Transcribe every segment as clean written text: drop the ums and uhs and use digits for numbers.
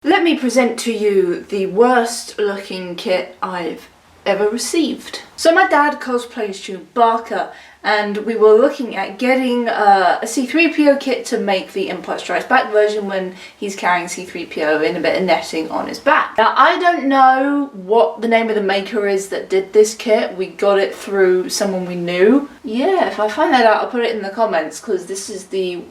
Let me present to you the worst looking kit I've ever received. So my dad cosplays Chewbacca and we were looking at getting a C-3PO kit to make the Empire Strikes Back version when he's carrying C-3PO in a bit of netting on his back. Now I don't know what the name of the maker is that did this kit. We got it through someone we knew. Yeah, if I find that out I'll put it in the comments because this is the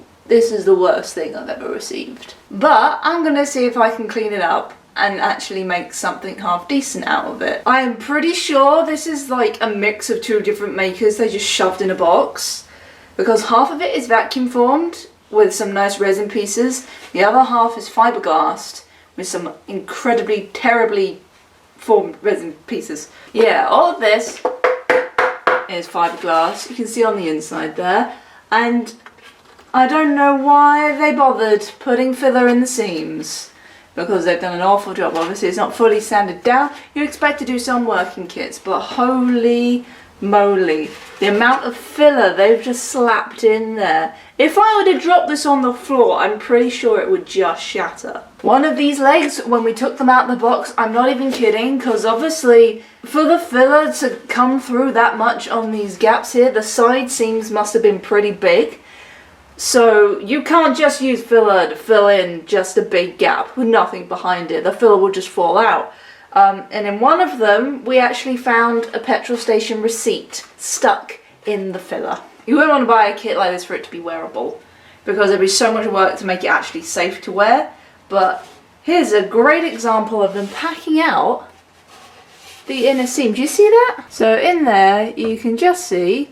worst thing I've ever received. But I'm gonna see if I can clean it up and actually make something half decent out of it. I am pretty sure this is like a mix of two different makers they just shoved in a box, because half of it is vacuum formed with some nice resin pieces, the other half is fiberglassed with some incredibly terribly formed resin pieces. Yeah, all of this is fiberglass, you can see on the inside there, and I don't know why they bothered putting filler in the seams, because they've done an awful job. Obviously it's not fully sanded down. You expect to do some working kits, but holy moly, the amount of filler they've just slapped in there. If I were to drop this on the floor, I'm pretty sure it would just shatter. One of these legs, when we took them out of the box, I'm not even kidding, because obviously for the filler to come through that much on these gaps here, the side seams must have been pretty big. So you can't just use filler to fill in just a big gap with nothing behind it. The filler will just fall out. And in one of them, we actually found a petrol station receipt stuck in the filler. You wouldn't want to buy a kit like this for it to be wearable, because there'd be so much work to make it actually safe to wear. But here's a great example of them packing out the inner seam. Do you see that? So in there, you can just see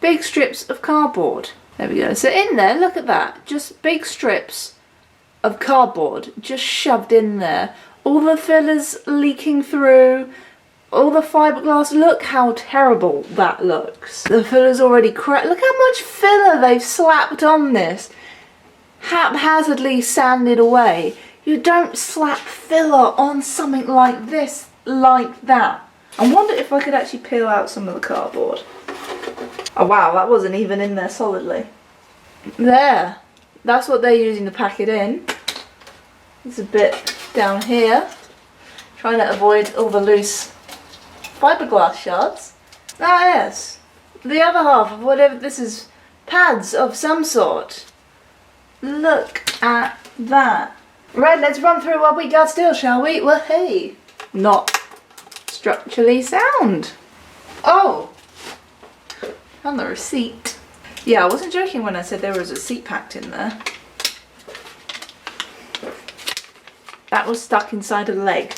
big strips of cardboard. There we go. So in there, look at that. Just big strips of cardboard just shoved in there. All the fillers leaking through, all the fiberglass. Look how terrible that looks. The filler's already cracked. Look how much filler they've slapped on this. Haphazardly sanded away. You don't slap filler on something like this like that. I wonder if I could actually peel out some of the cardboard. Oh wow, that wasn't even in there solidly. There, that's what they're using to pack it in. There's a bit down here, trying to avoid all the loose fiberglass shards. Ah yes, the other half of whatever this is, pads of some sort. Look at that. Right, let's run through what we got still, shall we? Well, hey, not structurally sound. Oh! And the receipt. Yeah, I wasn't joking when I said there was a receipt packed in there. That was stuck inside a leg.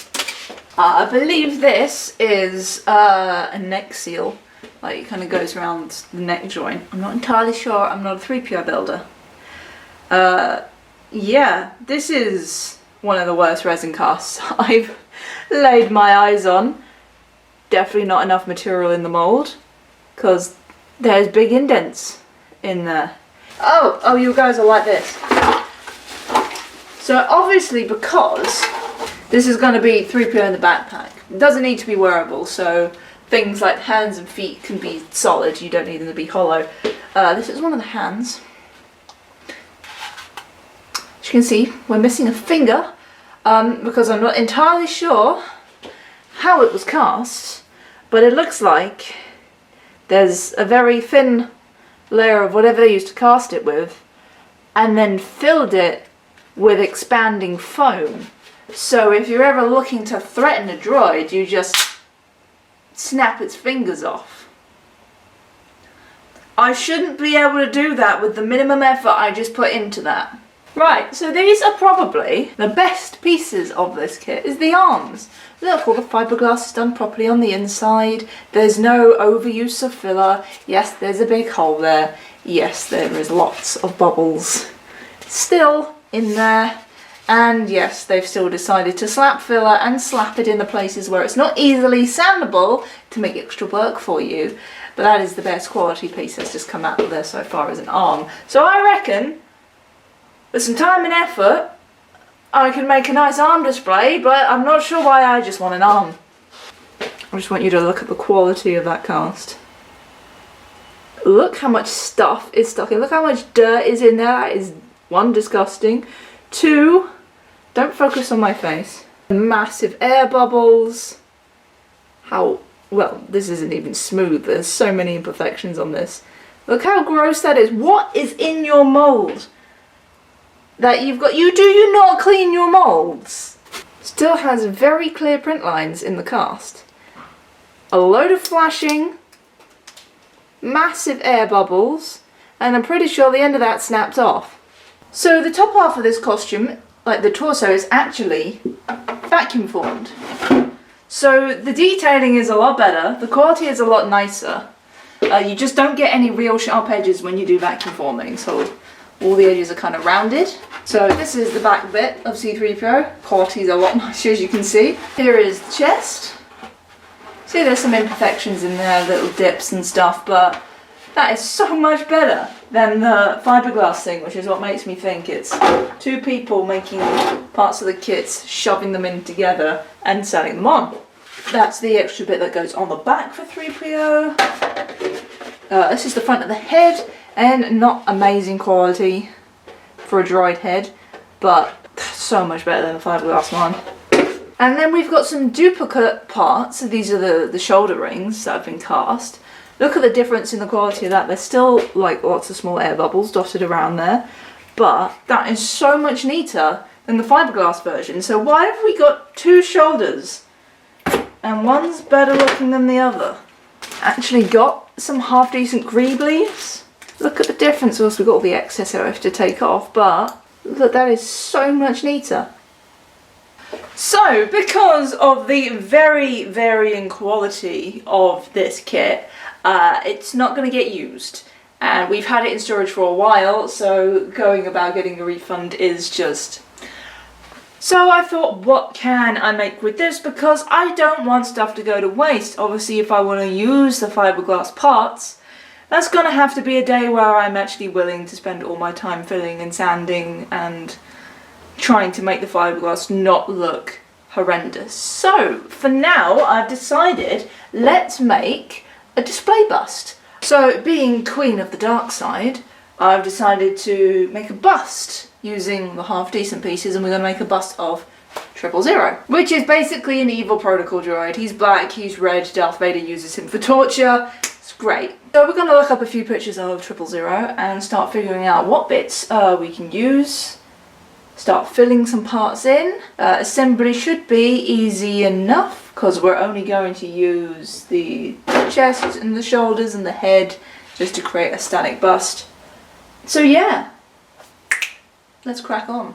I believe this is a neck seal. Like it kind of goes around the neck joint. I'm not entirely sure. I'm not a 3PO builder. Yeah, this is one of the worst resin casts I've laid my eyes on. Definitely not enough material in the mould, because there's big indents in there. Oh, you guys are like this. So obviously, because this is going to be 3PO in the backpack, it doesn't need to be wearable, so things like hands and feet can be solid, you don't need them to be hollow. This is one of the hands. As you can see, we're missing a finger, because I'm not entirely sure how it was cast, but it looks like there's a very thin layer of whatever they used to cast it with, and then filled it with expanding foam. So if you're ever looking to threaten a droid, you just snap its fingers off. I shouldn't be able to do that with the minimum effort I just put into that. Right, so these are probably the best pieces of this kit, is the arms. Look, all the fiberglass is done properly on the inside. There's no overuse of filler. Yes, there's a big hole there. Yes, there is lots of bubbles still in there. And yes, they've still decided to slap filler and slap it in the places where it's not easily sandable to make extra work for you. But that is the best quality piece that's just come out of there so far as an arm. So I reckon with some time and effort, I can make a nice arm display, but I'm not sure why I just want an arm. I just want you to look at the quality of that cast. Look how much stuff is stuck in. Look how much dirt is in there. That is, one, disgusting. Two, Don't focus on my face. Massive air bubbles. How, well, this isn't even smooth. There's so many imperfections on this. Look how gross that is. What is in your mold that you've got? Do you not clean your molds? Still has very clear print lines in the cast. A load of flashing, massive air bubbles, and I'm pretty sure the end of that snapped off. So the top half of this costume, like the torso, is actually vacuum formed. So the detailing is a lot better, the quality is a lot nicer. You just don't get any real sharp edges when you do vacuum forming, so all the edges are kind of rounded. So this is the back bit of C-3PO. Quality is a lot nicer, as you can see. Here is the chest. See, there's some imperfections in there, little dips and stuff, but that is so much better than the fiberglass thing, which is what makes me think it's two people making parts of the kits, shoving them in together and selling them on. That's the extra bit that goes on the back for 3PO. This is the front of the head, and not amazing quality for a droid head, but so much better than the fiberglass one. And then we've got some duplicate parts. These are the shoulder rings that have been cast. Look at the difference in the quality of that. There's still like lots of small air bubbles dotted around there, but that is so much neater than the fiberglass version. So why have we got two shoulders and one's better looking than the other? Actually got some half decent greeblies. Look at the difference. Also, we've got all the excess I have to take off, but look, that is so much neater. So, because of the very varying quality of this kit, it's not going to get used. And we've had it in storage for a while, so going about getting a refund is just... So I thought, what can I make with this? Because I don't want stuff to go to waste. Obviously, if I want to use the fiberglass parts, that's going to have to be a day where I'm actually willing to spend all my time filling and sanding and trying to make the fiberglass not look horrendous. So, for now, I've decided, let's make a display bust. So, being Queen of the Dark Side, I've decided to make a bust using the half-decent pieces, and we're going to make a bust of 000, which is basically an evil protocol droid. He's black, he's red, Darth Vader uses him for torture. It's great. So we're going to look up a few pictures of 000 and start figuring out what bits we can use. Start filling some parts in. Assembly should be easy enough because we're only going to use the chest and the shoulders and the head just to create a static bust. So yeah, let's crack on.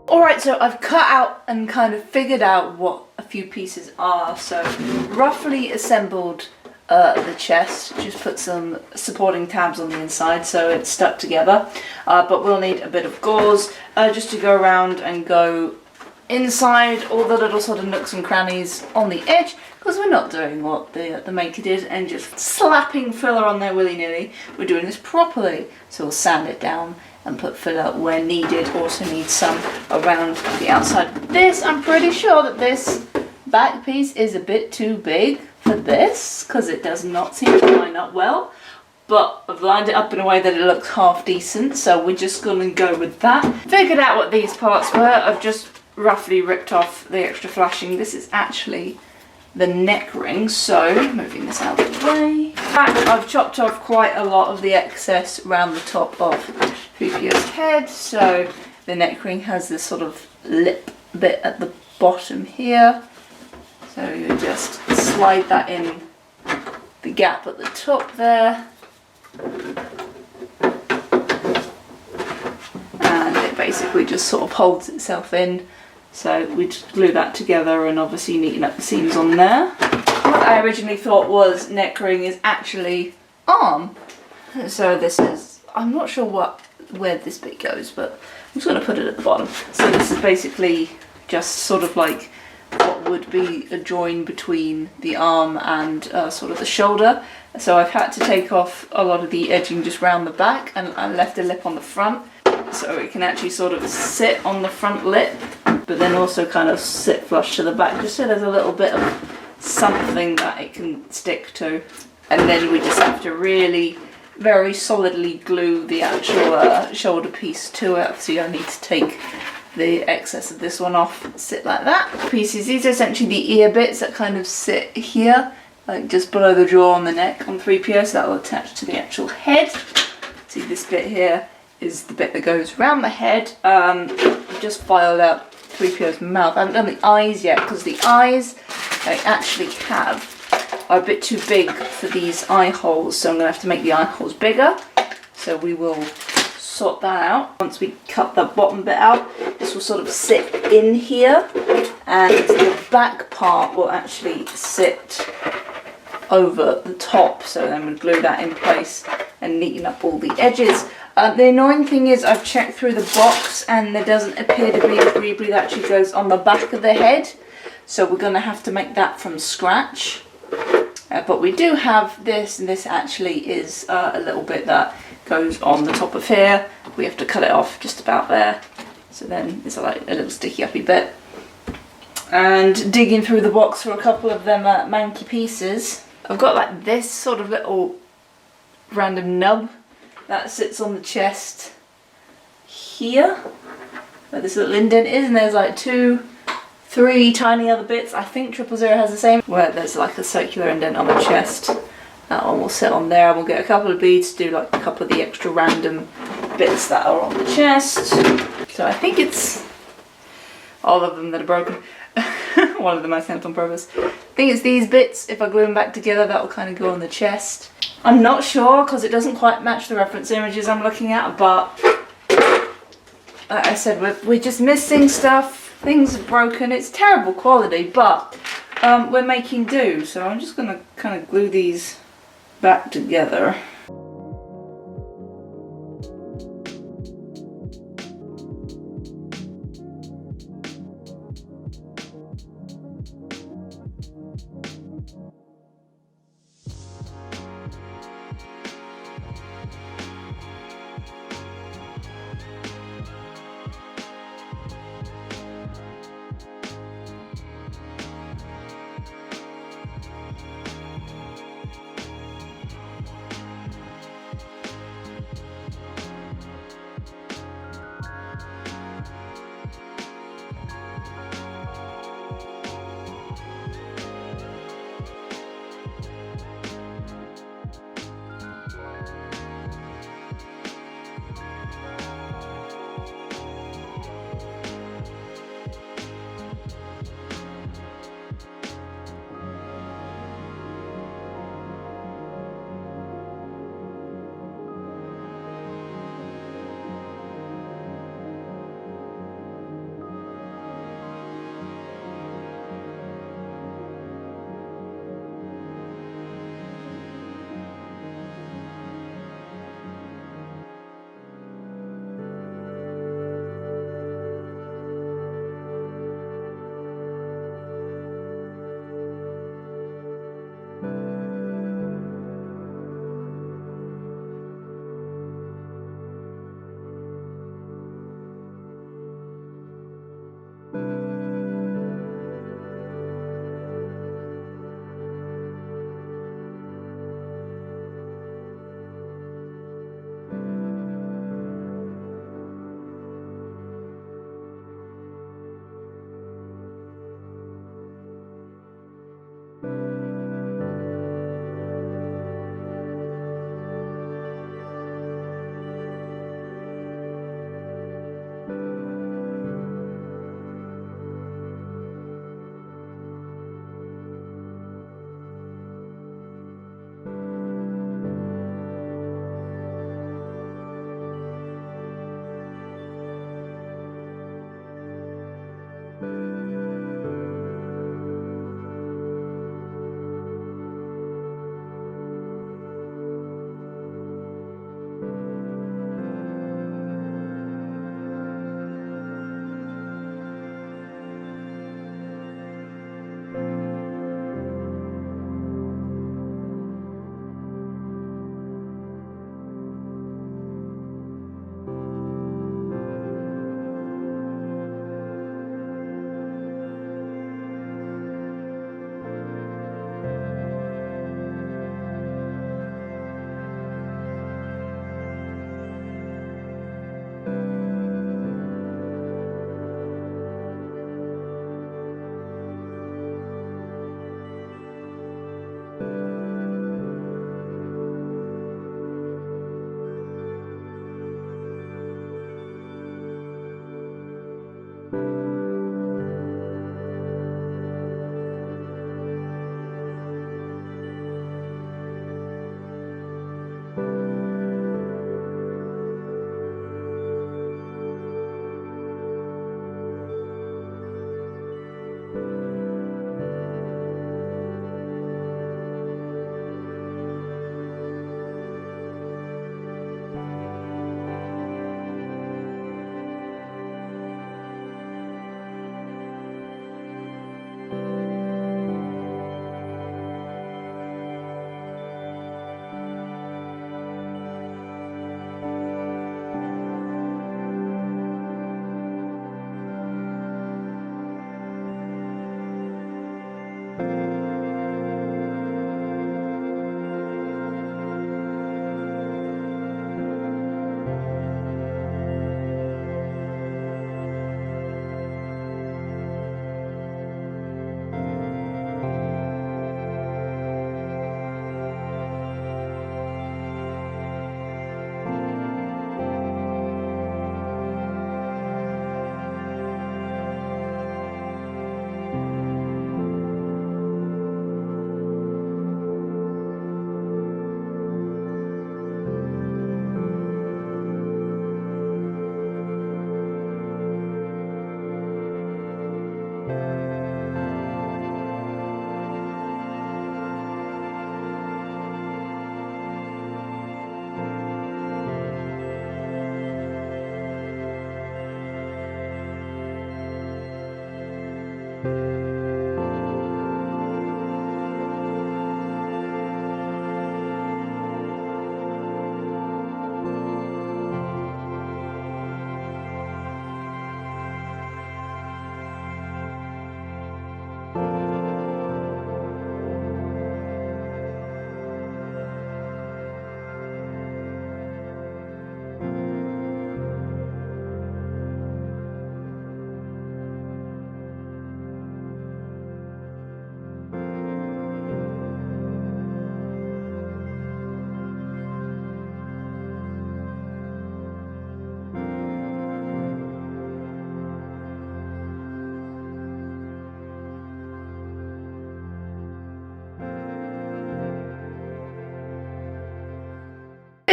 Alright, so I've cut out and kind of figured out what a few pieces are. So roughly assembled the chest, just put some supporting tabs on the inside so it's stuck together. But we'll need a bit of gauze just to go around and go inside all the little sort of nooks and crannies on the edge, because we're not doing what the maker did and just slapping filler on there willy-nilly. We're doing this properly, so we'll sand it down and put filler where needed. Also need some around the outside of this. I'm pretty sure that this back piece is a bit too big for this because it does not seem to line up well, but I've lined it up in a way that it looks half decent, so we're just going to go with that. Figured out what these parts were. I've just roughly ripped off the extra flashing. This is actually the neck ring. So moving this out of the way. I've chopped off quite a lot of the excess around the top of 3PO's head, so the neck ring has this sort of lip bit at the bottom here. So you just slide that in the gap at the top there. And it basically just sort of holds itself in. So we just glue that together and obviously neaten up the seams on there. What I originally thought was neck ring is actually arm. So this is, I'm not sure where this bit goes, but I'm just going to put it at the bottom. So this is basically just sort of like what would be a join between the arm and sort of the shoulder. So I've had to take off a lot of the edging just round the back, and I left a lip on the front so it can actually sort of sit on the front lip, but then also kind of sit flush to the back, just so there's a little bit of something that it can stick to. And then we just have to really very solidly glue the actual shoulder piece to it. So I need to take the excess of this one off, sit like that. Pieces, these are essentially the ear bits that kind of sit here, like just below the jaw on the neck on 3PO, so that will attach to the actual head. See, this bit here is the bit that goes around the head. I've just filed out 3PO's mouth. I haven't done the eyes yet, because the eyes I actually have are a bit too big for these eye holes, so I'm going to have to make the eye holes bigger. So we will sort that out. Once we cut the bottom bit out, this will sort of sit in here, and the back part will actually sit over the top, so then we'll glue that in place and neaten up all the edges. The annoying thing is I've checked through the box and there doesn't appear to be a greeblies that actually goes on the back of the head, so we're going to have to make that from scratch. But we do have this, and this actually is a little bit that goes on the top of here. We have to cut it off just about there, so then it's like a little sticky uppy bit. And digging through the box for a couple of them manky pieces, I've got like this sort of little random nub that sits on the chest here, where this little indent is, and there's like 2, 3 tiny other bits. I think 000 has the same, where there's like a circular indent on the chest. That one will sit on there, and we'll get a couple of beads to do like a couple of the extra random bits that are on the chest. So I think it's all of them that are broken. One of them I sent on purpose. I think it's these bits, if I glue them back together, that will kind of go on the chest. I'm not sure, because it doesn't quite match the reference images I'm looking at, but like I said, we're just missing stuff. Things are broken. It's terrible quality, but we're making do. So I'm just going to kind of glue these back together.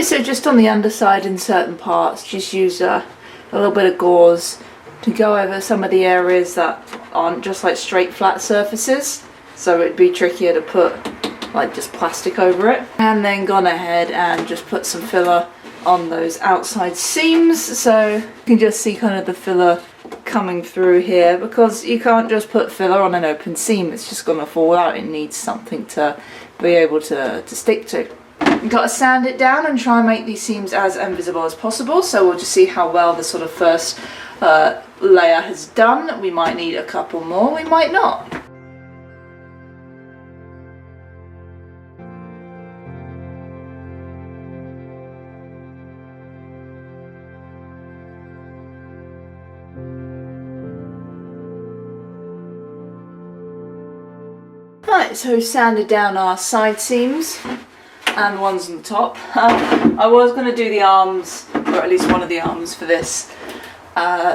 So just on the underside in certain parts, just use a little bit of gauze to go over some of the areas that aren't just like straight flat surfaces. So it'd be trickier to put like just plastic over it. And then gone ahead and just put some filler on those outside seams, so you can just see kind of the filler coming through here, because you can't just put filler on an open seam, it's just gonna fall out. It needs something to be able to stick to. You've got to sand it down and try and make these seams as invisible as possible, so we'll just see how well the sort of first layer has done. We might need a couple more, we might not. Right, so sanded down our side seams and the ones on the top. I was going to do the arms, or at least one of the arms for this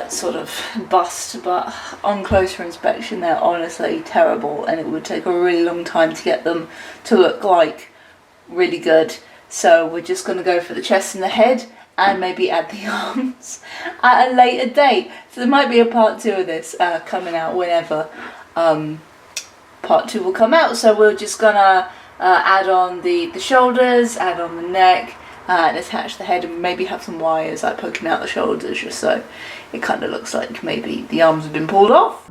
sort of bust, but on closer inspection they're honestly terrible and it would take a really long time to get them to look like really good. So we're just going to go for the chest and the head and maybe add the arms at a later date. So there might be a part 2 of this coming out whenever part 2 will come out. So we're just gonna add on the shoulders, add on the neck, and attach the head, and maybe have some wires like poking out the shoulders, just so it kind of looks like maybe the arms have been pulled off.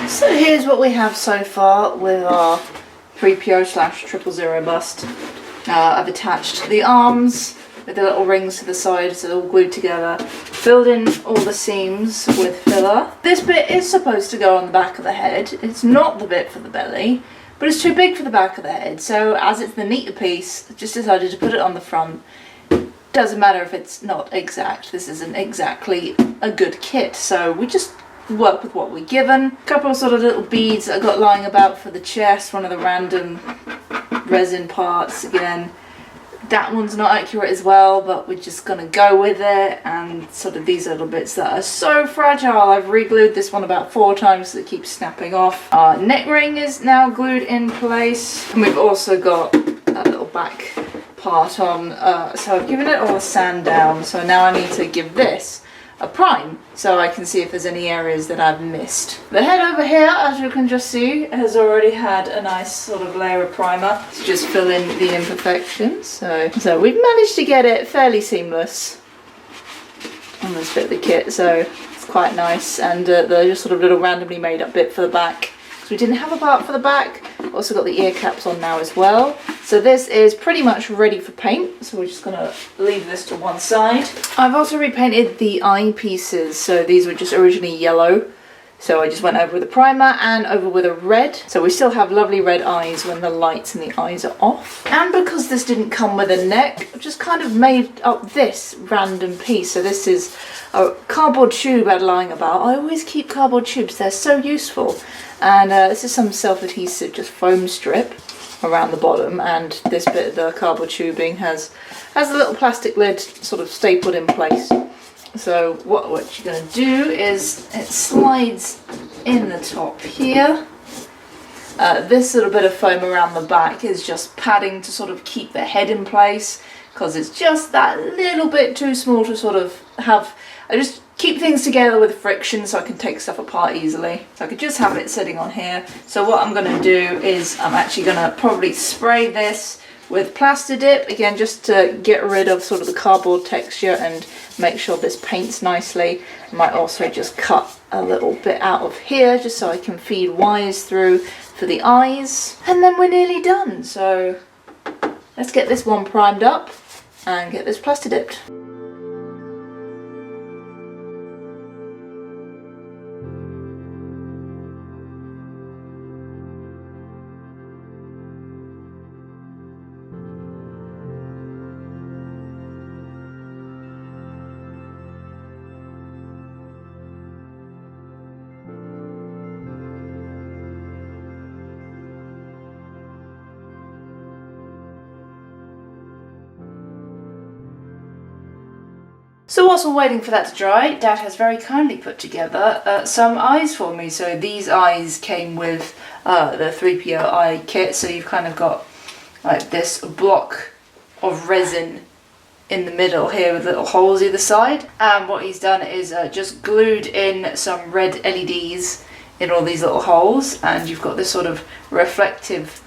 So here's what we have so far with our 3PO/000 bust. I've attached the arms with the little rings to the side, so they're all glued together. Filled in all the seams with filler. This bit is supposed to go on the back of the head. It's not the bit for the belly, but it's too big for the back of the head. So as it's the neater piece, I just decided to put it on the front. Doesn't matter if it's not exact. This isn't exactly a good kit, so we just work with what we're given. A couple of sort of little beads that I got lying about for the chest, one of the random resin parts. Again, that one's not accurate as well, but we're just gonna go with it. And sort of these little bits that are so fragile. I've re-glued this one about 4 times so it keeps snapping off. Our neck ring is now glued in place, and we've also got that little back part on, so I've given it all a sand down, so now I need to give this a prime so I can see if there's any areas that I've missed. The head over here, as you can just see, has already had a nice sort of layer of primer to just fill in the imperfections. So we've managed to get it fairly seamless on this bit of the kit, so it's quite nice. And the just sort of little randomly made up bit for the back, because we didn't have a part for the back. Also got the ear caps on now as well. So this is pretty much ready for paint, so we're just gonna leave this to one side. I've also repainted the eye pieces, so these were just originally yellow. So I just went over with a primer and over with a red. So we still have lovely red eyes when the lights in the eyes are off. And because this didn't come with a neck, I've just kind of made up this random piece. So this is a cardboard tube I had lying about. I always keep cardboard tubes, they're so useful. And this is some self-adhesive, just foam strip around the bottom, and this bit of the cardboard tubing has a little plastic lid sort of stapled in place. So what you're going to do is it slides in the top here. This little bit of foam around the back is just padding to sort of keep the head in place, because it's just that little bit too small to sort of have. I just keep things together with friction so I can take stuff apart easily. So I could just have it sitting on here. So what I'm going to do is I'm actually going to probably spray this with Plaster Dip, again just to get rid of sort of the cardboard texture and make sure this paints nicely. I might also just cut a little bit out of here just so I can feed wires through for the eyes. And then we're nearly done. So let's get this one primed up and get this Plaster Dipped. So whilst we're waiting for that to dry, Dad has very kindly put together some eyes for me. So these eyes came with the 3PO eye kit, so you've kind of got like this block of resin in the middle here with little holes either side. And what he's done is just glued in some red LEDs in all these little holes, and you've got this sort of reflective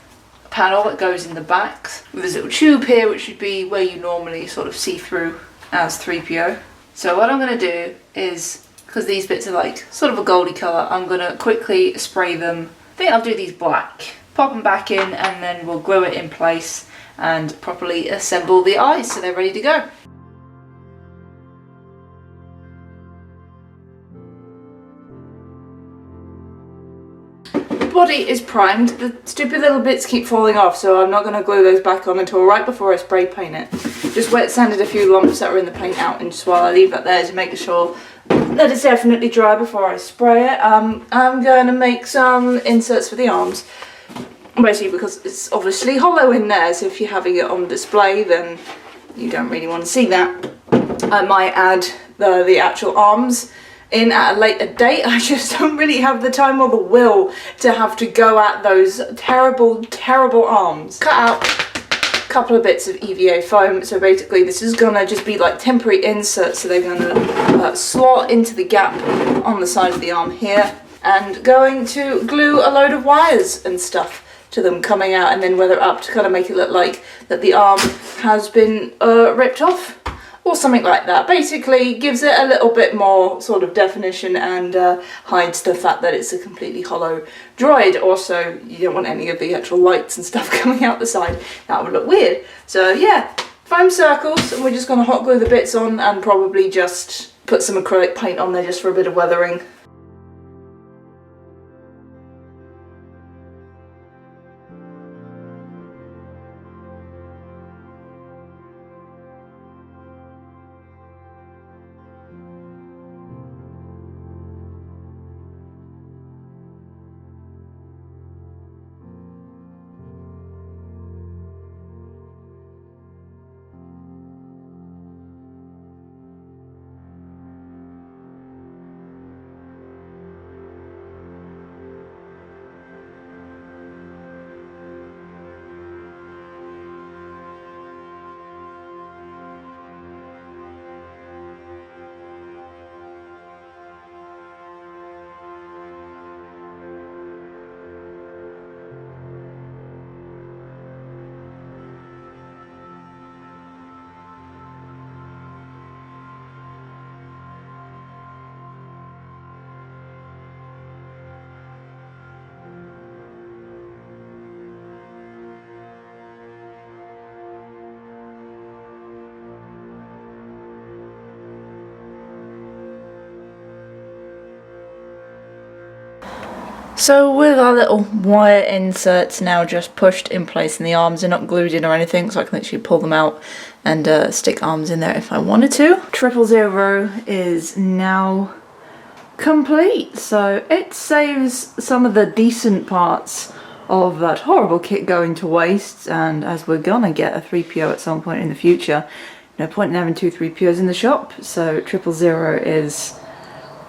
panel that goes in the back with this little tube here, which would be where you normally sort of see through as 3PO. So what I'm going to do is, because these bits are like sort of a goldy colour, I'm going to quickly spray them. I think I'll do these black. Pop them back in and then we'll glue it in place and properly assemble the eyes so they're ready to go. The body is primed. The stupid little bits keep falling off, so I'm not going to glue those back on until right before I spray paint it. Just wet sanded a few lumps that were in the paint out, and just while I leave that there to make sure that it's definitely dry before I spray it. I'm going to make some inserts for the arms, basically because it's obviously hollow in there, so if you're having it on display then you don't really want to see that. I might add the actual arms in at a later date. I just don't really have the time or the will to have to go at those terrible, terrible arms. Cut out a couple of bits of EVA foam, so basically this is gonna just be like temporary inserts, so they're gonna slot into the gap on the side of the arm here, and going to glue a load of wires and stuff to them coming out and then weather up to kind of make it look like that the arm has been ripped off or something like that. Basically gives it a little bit more sort of definition and hides the fact that it's a completely hollow droid. Also, you don't want any of the actual lights and stuff coming out the side. That would look weird. So yeah, foam circles, and we're just going to hot glue the bits on and probably just put some acrylic paint on there just for a bit of weathering. So with our little wire inserts now just pushed in place and the arms are not glued in or anything, so I can literally pull them out and stick arms in there if I wanted to. 000 is now complete, so it saves some of the decent parts of that horrible kit going to waste, and as we're gonna get a 3PO at some point in the future, no point in having two 3POs in the shop, so 000 is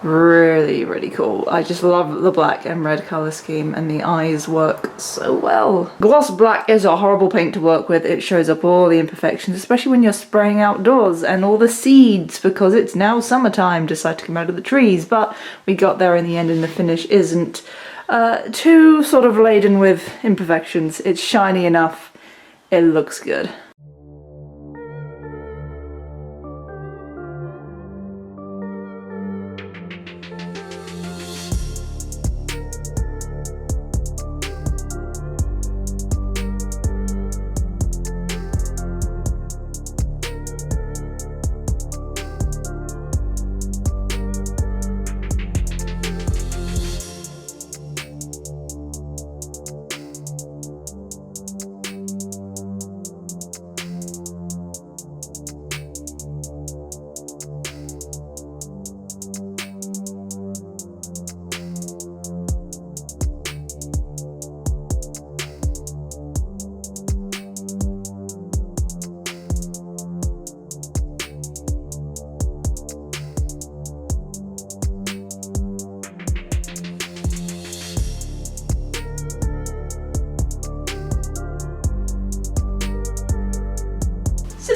really, really cool. I just love the black and red colour scheme, and the eyes work so well. Gloss black is a horrible paint to work with. It shows up all the imperfections, especially when you're spraying outdoors, and all the seeds, because it's now summertime, decide to come out of the trees, but we got there in the end and the finish isn't too sort of laden with imperfections. It's shiny enough, it looks good.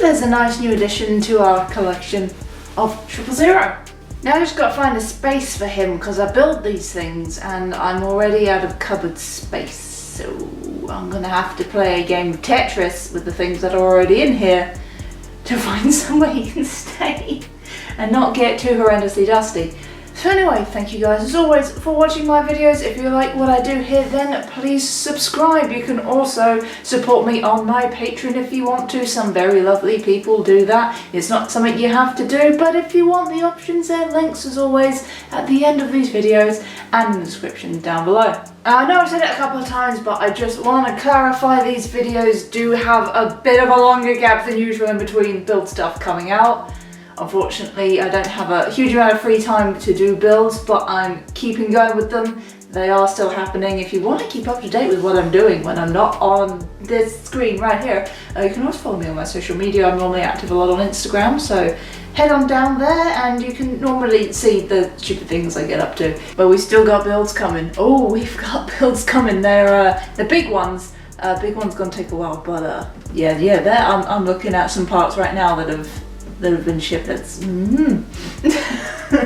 there's a nice new addition to our collection of 000. Now I just got to find a space for him because I built these things and I'm already out of cupboard space. So I'm going to have to play a game of Tetris with the things that are already in here to find somewhere he can stay and not get too horrendously dusty. So anyway, thank you guys as always for watching my videos. If you like what I do here, then please subscribe. You can also support me on my Patreon if you want to. Some very lovely people do that. It's not something you have to do, but if you want the options there, links as always at the end of these videos and in the description down below. I know I've said it a couple of times, but I just want to clarify these videos do have a bit of a longer gap than usual in between build stuff coming out. Unfortunately, I don't have a huge amount of free time to do builds, but I'm keeping going with them. They are still happening. If you want to keep up to date with what I'm doing when I'm not on this screen right here, you can always follow me on my social media. I'm normally active a lot on Instagram, so head on down there and you can normally see the stupid things I get up to. But we still got builds coming. Oh, we've got builds coming. They're the big ones. Big one's gonna take a while, but yeah, I'm looking at some parts right now that have been shipped. That's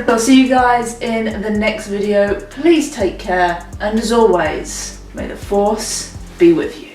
I'll see you guys in the next video. Please take care, and as always, may the Force be with you.